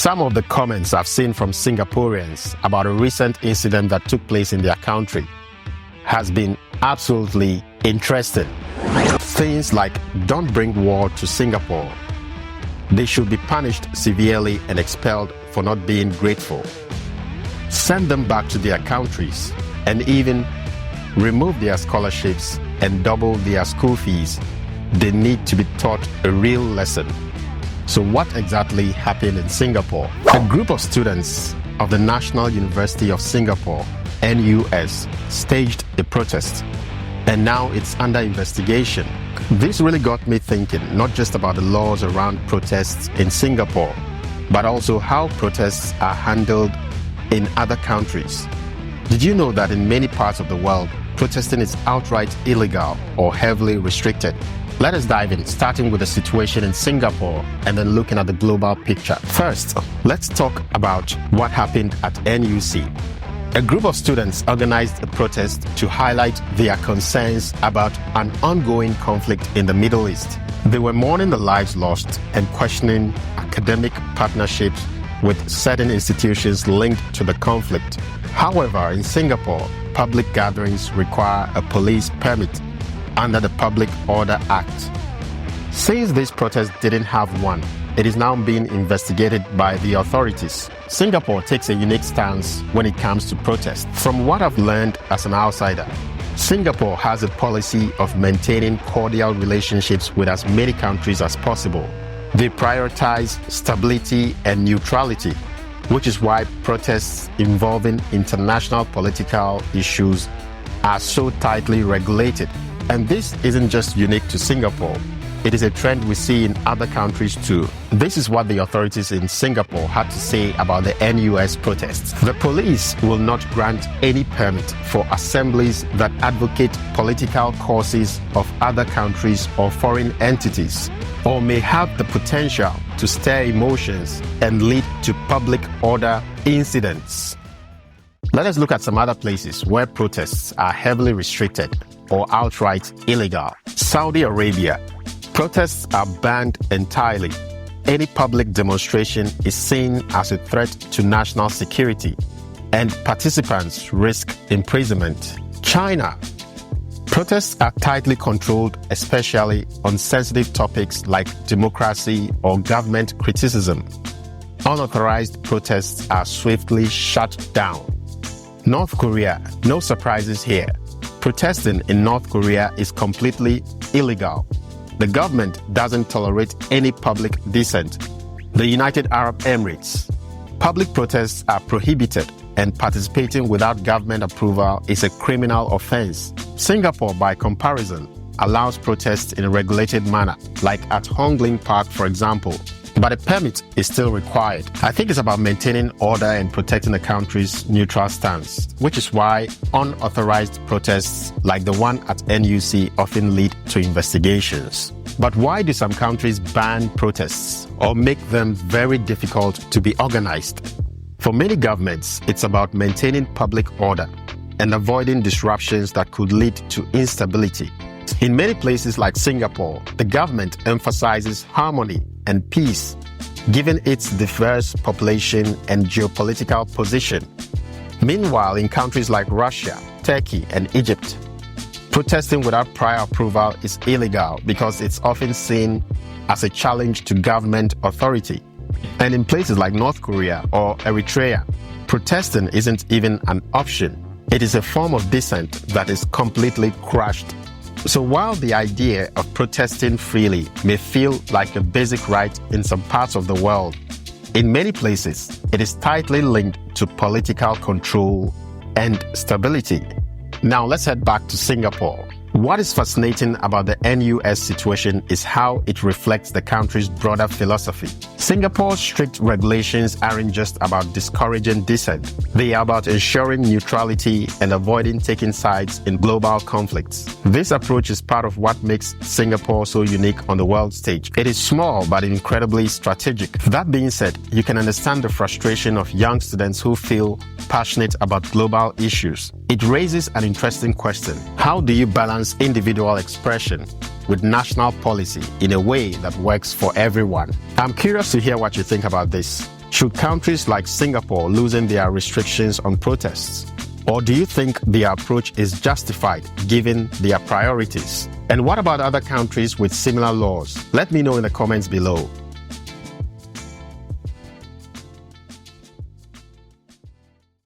Some of the comments I've seen from Singaporeans about a recent incident that took place in their country has been absolutely interesting. Things like, "Don't bring war to Singapore. They should be punished severely and expelled for not being grateful. Send them back to their countries, and even remove their scholarships and double their school fees. They need to be taught a real lesson." So what exactly happened in Singapore? A group of students of the National University of Singapore, NUS, staged a protest, and now it's under investigation. This really got me thinking, not just about the laws around protests in Singapore, but also how protests are handled in other countries. Did you know that in many parts of the world, protesting is outright illegal or heavily restricted? Let us dive in, starting with the situation in Singapore and then looking at the global picture. First, let's talk about what happened at NUC. A group of students organized a protest to highlight their concerns about an ongoing conflict in the Middle East. They were mourning the lives lost and questioning academic partnerships with certain institutions linked to the conflict. However, in Singapore, public gatherings require a police permit under the Public Order Act. Since this protest didn't have one, it is now being investigated by the authorities. Singapore takes a unique stance when it comes to protest. From what I've learned as an outsider, Singapore has a policy of maintaining cordial relationships with as many countries as possible. They prioritize stability and neutrality, which is why protests involving international political issues are so tightly regulated. And this isn't just unique to Singapore. It is a trend we see in other countries too. This is what the authorities in Singapore had to say about the NUS protests. The police will not grant any permit for assemblies that advocate political causes of other countries or foreign entities, or may have the potential to stir emotions and lead to public order incidents. Let us look at some other places where protests are heavily restricted or outright illegal. Saudi Arabia. Protests are banned entirely. Any public demonstration is seen as a threat to national security, and participants risk imprisonment. China. Protests are tightly controlled, especially on sensitive topics like democracy or government criticism. Unauthorized protests are swiftly shut down. North Korea. No surprises here. Protesting in North Korea is completely illegal. The government doesn't tolerate any public dissent. The United Arab Emirates. Public protests are prohibited, and participating without government approval is a criminal offense. Singapore, by comparison, allows protests in a regulated manner, like at Hong Lim Park, for example. But a permit is still required. I think it's about maintaining order and protecting the country's neutral stance, which is why unauthorized protests like the one at NUC often lead to investigations. But why do some countries ban protests or make them very difficult to be organized? For many governments, it's about maintaining public order and avoiding disruptions that could lead to instability. In many places like Singapore, the government emphasizes harmony and peace, given its diverse population and geopolitical position. Meanwhile, in countries like Russia, Turkey, and Egypt, protesting without prior approval is illegal because it's often seen as a challenge to government authority. And in places like North Korea or Eritrea, protesting isn't even an option. It is a form of dissent that is completely crushed. So while the idea of protesting freely may feel like a basic right in some parts of the world, in many places, it is tightly linked to political control and stability. Now let's head back to Singapore. What is fascinating about the NUS situation is how it reflects the country's broader philosophy. Singapore's strict regulations aren't just about discouraging dissent. They are about ensuring neutrality and avoiding taking sides in global conflicts. This approach is part of what makes Singapore so unique on the world stage. It is small but incredibly strategic. That being said, you can understand the frustration of young students who feel passionate about global issues. It raises an interesting question. How do you balance individual expression with national policy in a way that works for everyone? I'm curious to hear what you think about this. Should countries like Singapore loosen their restrictions on protests? Or do you think their approach is justified given their priorities? And what about other countries with similar laws? Let me know in the comments below.